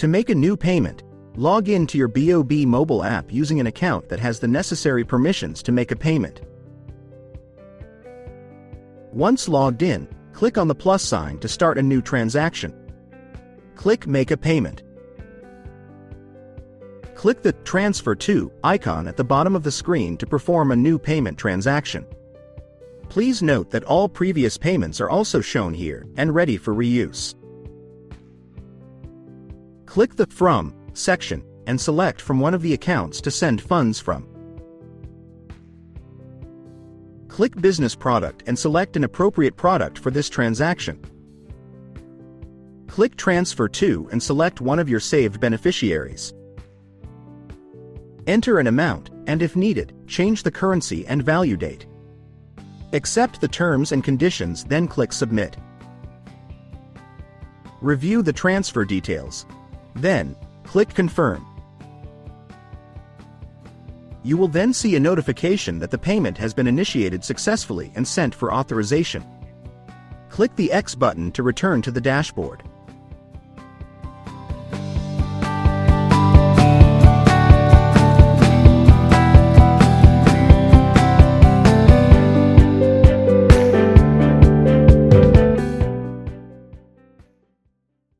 To make a new payment, log in to your BOB mobile app using an account that has the necessary permissions to make a payment. Once logged in, click on the plus sign to start a new transaction. Click Make a Payment. Click the Transfer To icon at the bottom of the screen to perform a new payment transaction. Please note that all previous payments are also shown here and ready for reuse. Click the From section and select from one of the accounts to send funds from. Click Business Product and select an appropriate product for this transaction. Click Transfer To and select one of your saved beneficiaries. Enter an amount, and if needed, change the currency and value date. Accept the terms and conditions, then click Submit. Review the transfer details. Then, click Confirm. You will then see a notification that the payment has been initiated successfully and sent for authorization. Click the X button to return to the dashboard.